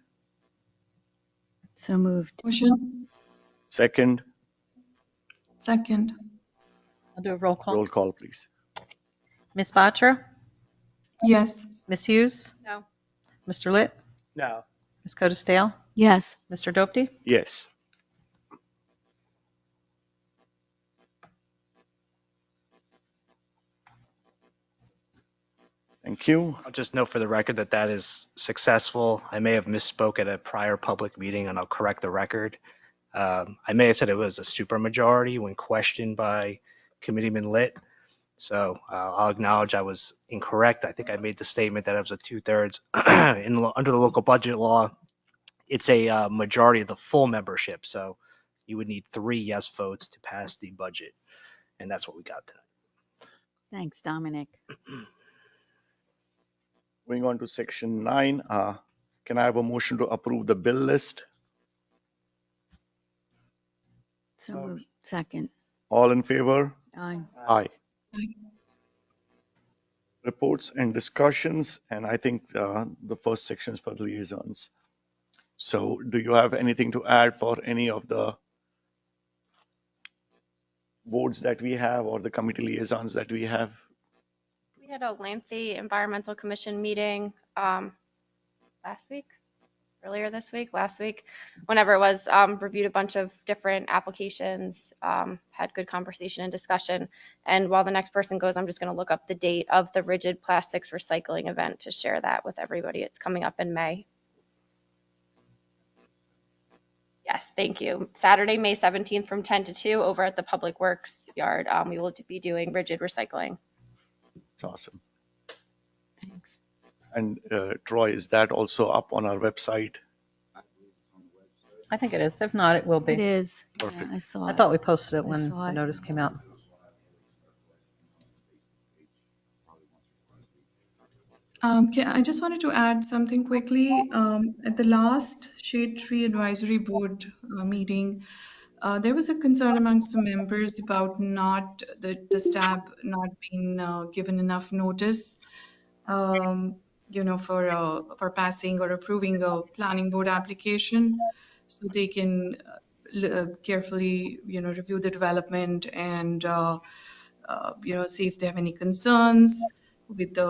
So moved.
Motion.
Second,
Second.
I'll do a roll call.
roll call, please.
Ms. Batra?
Yes.
Ms. Hughes?
No.
Mr. Litt?
No.
Ms. Codestale?
Yes.
Mr. Dopty?
Yes. Thank you.
I'll just note for the record that that is successful. I may have misspoke at a prior public meeting, and I'll correct the record. I may have said it was a supermajority when questioned by Committeeman Litt. So I'll acknowledge I was incorrect. I think I made the statement that it was a 2/3 under the local budget law. It's a majority of the full membership. So you would need 3 yes votes to pass the budget. And that's what we got tonight.
Thanks, Dominic.
Going on to section 9, can I have a motion to approve the bill list?
So moved. Second.
All in favor?
Aye.
Aye. Reports and discussions, and I think the first section is for the liaisons. So do you have anything to add for any of the boards that we have or the committee liaisons that we have?
We had a lengthy environmental commission meeting last week, whenever it was, reviewed a bunch of different applications, had good conversation and discussion. And while the next person goes, I'm just going to look up the date of the rigid plastics recycling event to share that with everybody. It's coming up in May. Yes, thank you. Saturday, May 17th from 10 to 2 over at the Public Works yard. We will be doing rigid recycling.
It's awesome.
Thanks.
And Troy, is that also up on our website?
I think it is. If not, it will be.
It is.
Perfect.
Yeah, I saw
I
it.
thought we posted it when
saw
the
it.
notice came out.
I just wanted to add something quickly. At the last Shade Tree Advisory Board meeting, there was a concern amongst the members about not the staff not being given enough notice, for passing or approving a planning board application, so they can carefully, review the development and see if they have any concerns with the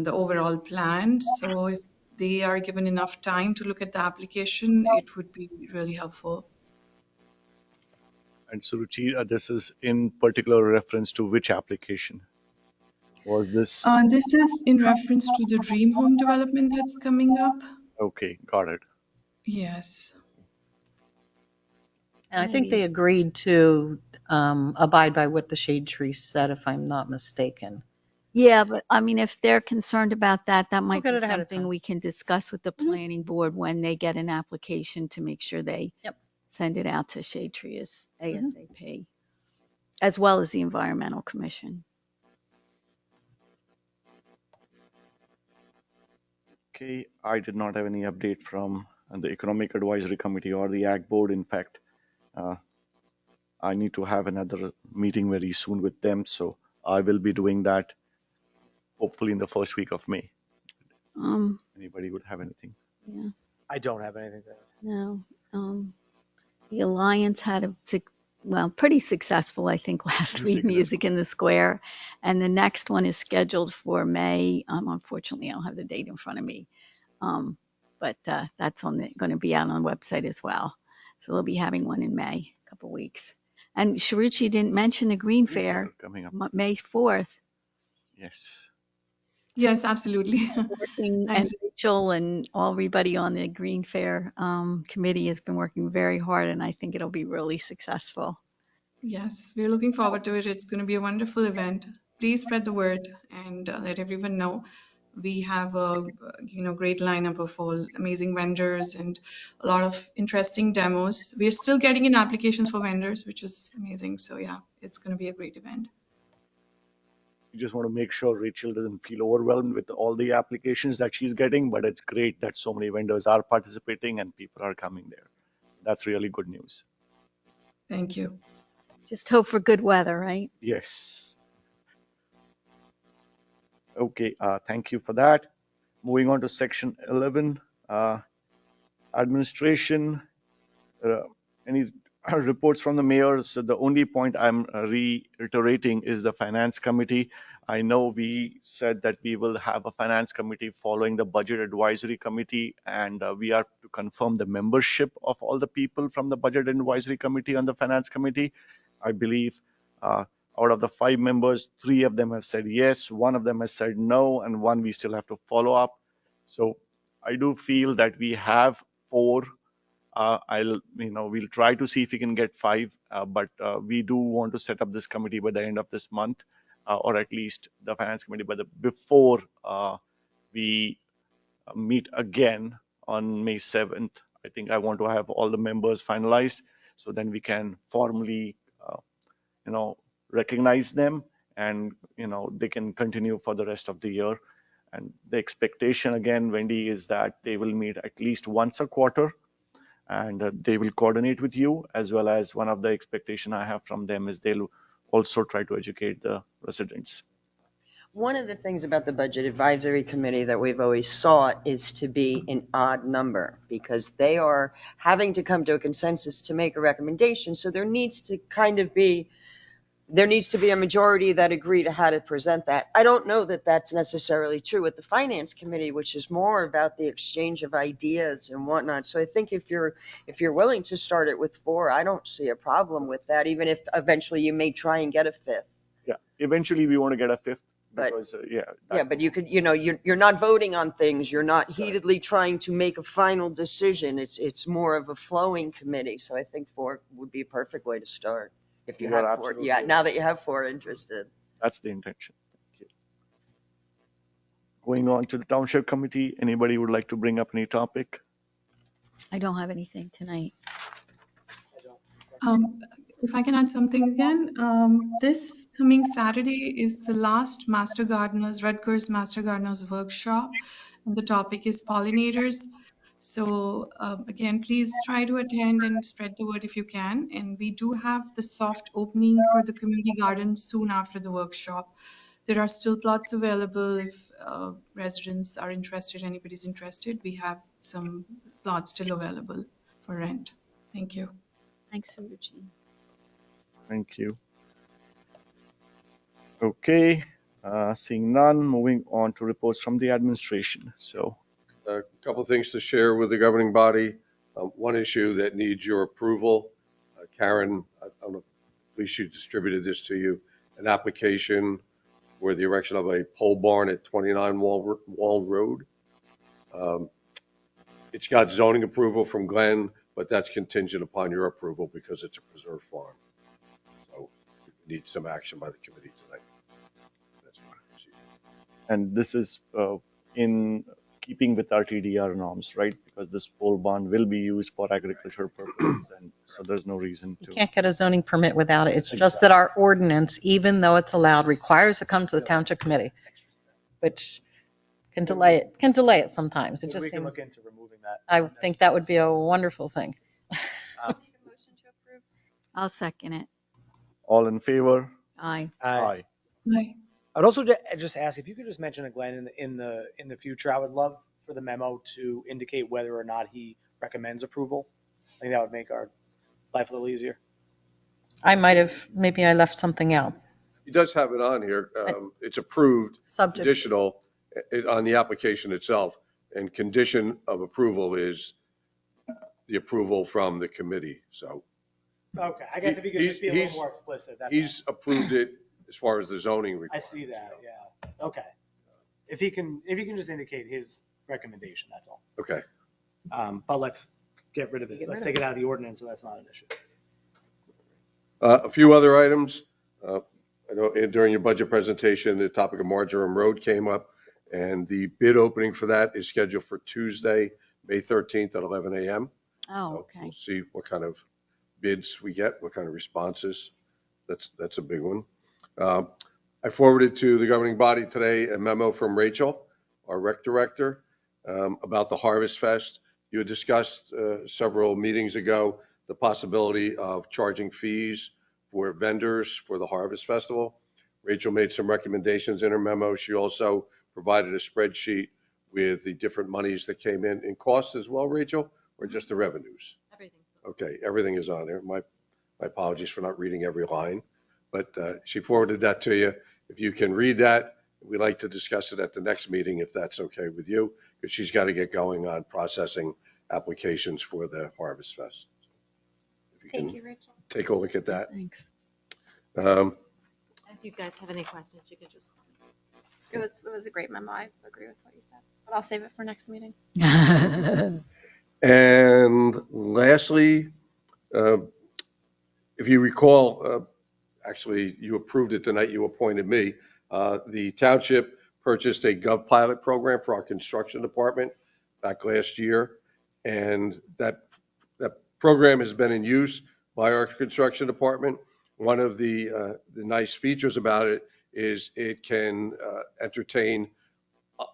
overall plan. So if they are given enough time to look at the application, it would be really helpful.
And Suruchi, this is in particular reference to which application? Was this?
This is in reference to the dream home development that's coming up.
Okay, got it.
Yes.
And I think
Maybe.
they agreed to abide by what the shade tree said, if I'm not mistaken.
Yeah, but I mean, if they're concerned about that, that might
get
be
it ahead of
something
time.
we can discuss with the planning board when they get an application to make sure they
Yep.
send it out to Shade Tree ASAP, as well as the Environmental Commission.
Okay, I did not have any update from the Economic Advisory Committee or the Ag Board. In fact, I need to have another meeting very soon with them, so I will be doing that hopefully in the first week of May. Anybody would have anything?
Yeah,
I don't have anything to add.
no. The Alliance had pretty successful, I think, last week, Music in the Square. And the next one is scheduled for May. Unfortunately, I don't have the date in front of me. But that's going to be out on the website as well. So they'll be having one in May, a couple weeks. And Sharuchi didn't mention the Green Fair,
coming up.
May 4th.
Yes.
Yes, absolutely.
And
Thanks.
Rachel and everybody on the Green Fair committee has been working very hard, and I think it'll be really successful.
Yes, we're looking forward to it. It's going to be a wonderful event. Please spread the word and let everyone know. We have a great lineup of all amazing vendors and a lot of interesting demos. We're still getting in applications for vendors, which is amazing. So yeah, it's going to be a great event.
We just want to make sure Rachel doesn't feel overwhelmed with all the applications that she's getting, but it's great that so many vendors are participating and people are coming there. That's really good news.
Thank you.
Just hope for good weather, right?
Yes. Okay, thank you for that. Moving on to section 11, administration. Any reports from the mayor? So the only point I'm reiterating is the finance committee. I know we said that we will have a finance committee following the budget advisory committee, and we are to confirm the membership of all the people from the budget advisory committee on the finance committee. I believe out of the 5 members, 3 of them have said yes, 1 of them has said no, and 1 we still have to follow up. So I do feel that we have 4. We'll try to see if we can get 5, but we do want to set up this committee by the end of this month, or at least the finance committee before we meet again on May 7th. I think I want to have all the members finalized, so then we can formally, recognize them, and they can continue for the rest of the year. And the expectation again, Wendy, is that they will meet at least once a quarter, and they will coordinate with you, as well as one of the expectation I have from them is they'll also try to educate the residents.
One of the things about the Budget Advisory Committee that we've always sought is to be an odd number, because they are having to come to a consensus to make a recommendation. So there needs to be a majority that agree to how to present that. I don't know that that's necessarily true with the Finance Committee, which is more about the exchange of ideas and whatnot. So I think if you're willing to start it with 4, I don't see a problem with that, even if eventually you may try and get a 5th.
Yeah, eventually we want to get a 5th, because
but you could, you're not voting on things. You're not heatedly trying to make a final decision. It's more of a flowing committee. So I think 4 would be a perfect way to start. If you have 4, now that you have 4 interested.
That's the intention. Thank you. Going on to the Township Committee, anybody would like to bring up any topic?
I don't have anything tonight.
If I can add something again, this coming Saturday is the last Rutgers Master Gardeners workshop, and the topic is pollinators. So again, please try to attend and spread the word if you can. And we do have the soft opening for the community garden soon after the workshop. There are still plots available if residents are interested, anybody's interested. We have some plots still available for rent. Thank you.
Thanks, Suruchi.
Thank you. Okay, seeing none, moving on to reports from the administration. So
a couple of things to share with the governing body. One issue that needs your approval. Karen, I don't know, at least she distributed this to you, an application for the erection of a pole barn at 29 Wall Road. It's got zoning approval from Glenn, but that's contingent upon your approval because it's a preserve farm. So we need some action by the committee tonight. That's what I see.
And this is in keeping with our TDR norms, right? Because this pole barn will be used for agricultural purposes, and so there's no reason
You
to.
can't get a zoning permit without it. It's just that our ordinance, even though it's allowed, requires to come to the township committee, which can delay it sometimes. It
Maybe
just
we can
seems,
look into removing that.
I think that would be a wonderful thing.
I'll second it.
All in favor?
Aye.
Aye.
I'd also just ask if you could just mention to Glenn in the future, I would love for the memo to indicate whether or not he recommends approval. I think that would make our life a little easier.
Maybe I left something out.
He does have it on here. It's approved,
Subject.
conditional on the application itself, and condition of approval is the approval from the committee. So
Okay, I guess if you could just be a little more explicit. That's
he's approved it as far as the zoning
I
requirements.
see that, yeah. Okay. If he can just indicate his recommendation, that's all.
Okay.
But let's get rid of it. Let's take it out of the ordinance so that's not an issue.
A few other items. I know during your budget presentation, the topic of Marjoram Road came up, and the bid opening for that is scheduled for Tuesday, May 13th at 11 a.m.
Oh,
So
okay.
We'll see what kind of bids we get, what kind of responses. That's a big one. I forwarded to the governing body today a memo from Rachel, our rec director, about the Harvest Fest. You had discussed several meetings ago the possibility of charging fees for vendors for the Harvest Festival. Rachel made some recommendations in her memo. She also provided a spreadsheet with the different monies that came in costs as well, Rachel, or just the revenues?
Everything.
Okay, everything is on there. My apologies for not reading every line, but she forwarded that to you. If you can read that, we'd like to discuss it at the next meeting, if that's okay with you, because she's got to get going on processing applications for the Harvest Fest. If you
Thank
can
you, Rachel.
take a look at that.
Thanks.
If you guys have any questions, you can just call me.
It was a great memo. I agree with what you said, but I'll save it for next meeting.
And lastly, if you recall, actually, you approved it the night you appointed me. The township purchased a GovPilot program for our construction department back last year. And that program has been in use by our construction department. One of the nice features about it is it can entertain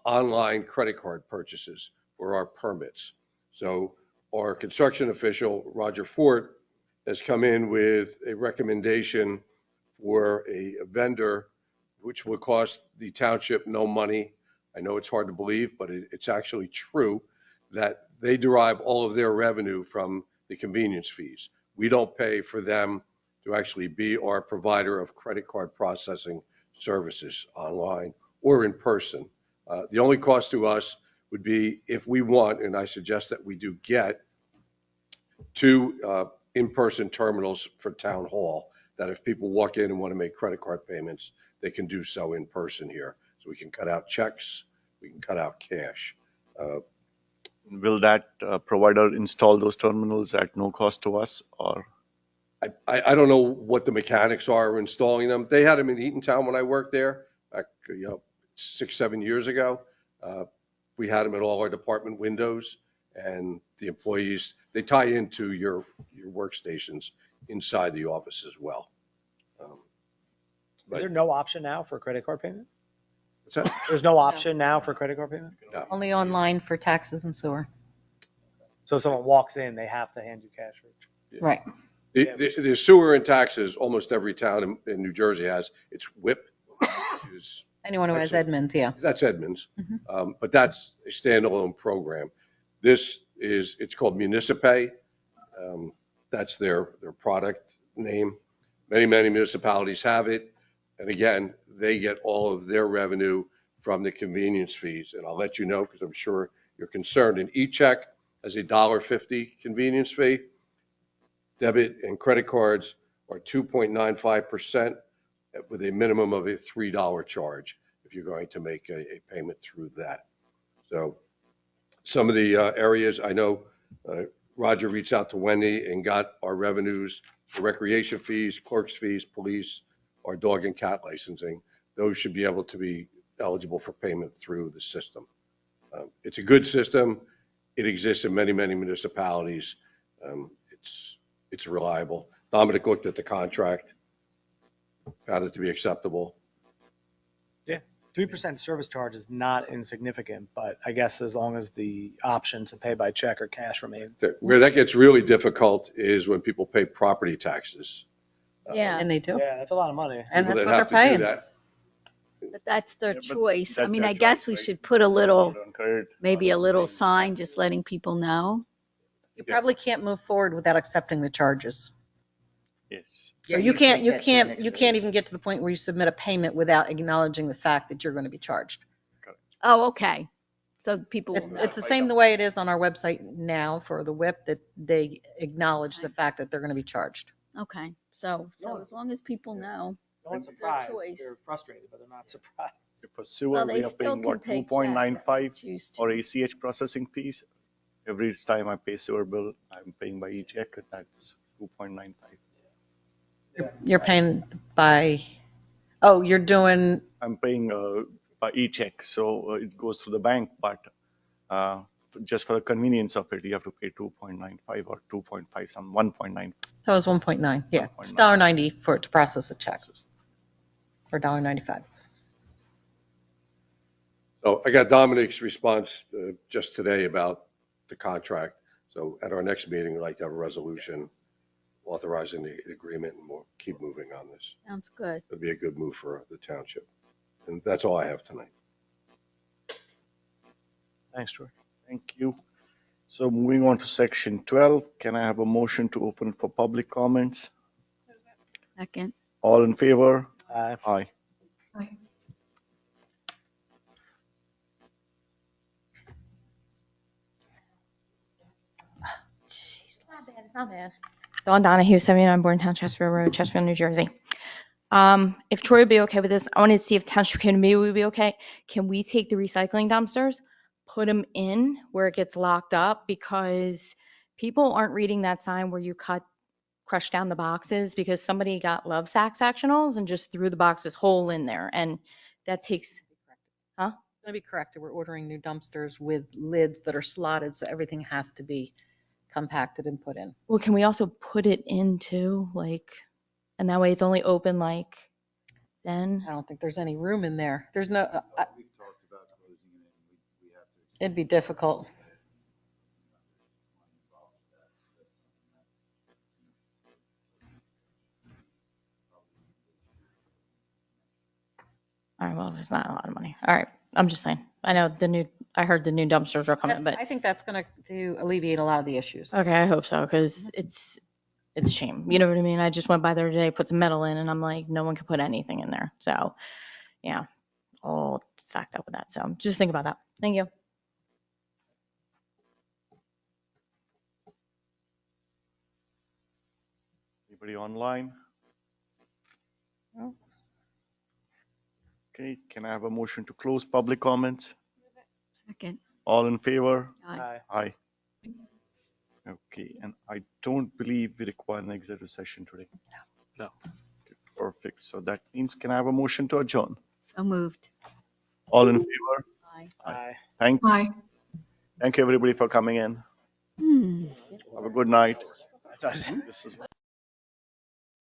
online credit card purchases for our permits. So our construction official, Roger Fort, has come in with a recommendation for a vendor which will cost the township no money. I know it's hard to believe, but it's actually true that they derive all of their revenue from the convenience fees. We don't pay for them to actually be our provider of credit card processing services online or in person. The only cost to us would be if we want, and I suggest that we do get, 2 in-person terminals for town hall, that if people walk in and want to make credit card payments, they can do so in person here. So we can cut out checks, we can cut out cash.
Will that provider install those terminals at no cost to us, or?
I don't know what the mechanics are of installing them. They had them in Eatontown when I worked there, back 6, 7 years ago. We had them at all our department windows, and the employees, they tie into your workstations inside the office as well.
Is there no option now for credit card payment?
What's that?
There's no option now for credit card payment?
No.
Only online for taxes and sewer.
So if someone walks in, they have to hand you cash.
Right.
The sewer and taxes, almost every town in New Jersey has, it's WHIP, which is
Anyone who has
Excellent.
Edmunds, yeah.
That's Edmunds, but that's a standalone program. This is, it's called Municipay. That's their product name. Many municipalities have it. And again, they get all of their revenue from the convenience fees. And I'll let you know, because I'm sure you're concerned. An e-check has a $1.50 convenience fee. debit and credit cards are 2.95% with a minimum of a $3 charge if you're going to make a payment through that. So some of the areas, I know Roger reached out to Wendy and got our revenues, the recreation fees, clerk's fees, police, our dog and cat licensing. Those should be able to be eligible for payment through the system. It's a good system. It exists in many, many municipalities. It's reliable. Dominic looked at the contract, found it to be acceptable.
3% service charge is not insignificant, but I guess as long as the option to pay by check or cash remains.
Where that gets really difficult is when people pay property taxes.
Yeah.
And they do.
Yeah, that's a lot of money.
And
People
that's
that
what
have
they're
to do
paying.
that.
But that's their
Yeah, but
choice. I
that's
mean,
their
I guess
choice,
we
right?
should put a little,
Don't encourage
maybe a
others
little
paying.
sign just letting people know.
You probably can't move forward without accepting the charges.
Yes.
So you can't even get to the point where you submit a payment without acknowledging the fact that you're going to be charged.
Oh, okay. So people will know.
It's the same the way it is on our website now for the WIP, that they acknowledge the fact that they're going to be charged.
Okay. So as long as people know.
No one's
It's their
surprised.
choice.
They're frustrated, but they're not surprised.
For sewer,
Well,
we
they
are
still
paying
can
what,
pay check,
2.95
choose to.
or ACH processing fees. Every time I pay sewer bill, I'm paying by e-check, and that's 2.95.
You're paying by, oh, you're doing,
I'm paying by e-check, so it goes through the bank, but just for the convenience of it, you have to pay 2.95 or 2.5, some 1.9.
that was 1.9, yeah.
1.9.
It's $1.90 for it to process a check, or $1.95.
So I got Dominic's response just today about the contract. So at our next meeting, we'd like to have a resolution authorizing the agreement, and we'll keep moving on this.
Sounds good.
It'd be a good move for the township. And that's all I have tonight.
Thanks, Troy. Thank you. So moving on to section 12, can I have a motion to open for public comments?
Second.
All in favor?
Aye.
Aye.
Aye.
It's not bad. It's not bad. Dawn Donahue, 79 Bourne Town, Chesterfield Road, Chesterfield, New Jersey. If Troy would be okay with this, I wanted to see if Township Committee would be okay. Can we take the recycling dumpsters, put them in where it gets locked up? Because people aren't reading that sign where you crush down the boxes, because somebody got love sack sectionals and just threw the boxes whole in there. And that takes, huh?
It's going to be corrected. We're ordering new dumpsters with lids that are slotted, so everything has to be compacted and put in.
Well, can we also put it into like, and that way it's only open like then?
I don't think there's any room in there. There's no, it'd be difficult.
All right, well, it's not a lot of money. All right, I'm just saying. I know I heard the new dumpsters are coming, but
I think that's going to alleviate a lot of the issues.
okay, I hope so, because it's a shame. You know what I mean? I just went by there today, put some metal in, and I'm like, no one can put anything in there. So, yeah, all stacked up with that. So just think about that. Thank you.
Anybody online?
No.
Okay, can I have a motion to close public comments?
Second.
All in favor?
Aye.
Aye. Okay, and I don't believe we require an executive session today.
No.
Okay, perfect. So that means, can I have a motion to adjourn?
So moved.
All in favor?
Aye.
Aye.
Thank
Aye.
you, everybody, for coming in. Have a good night.
That's what I was-
This is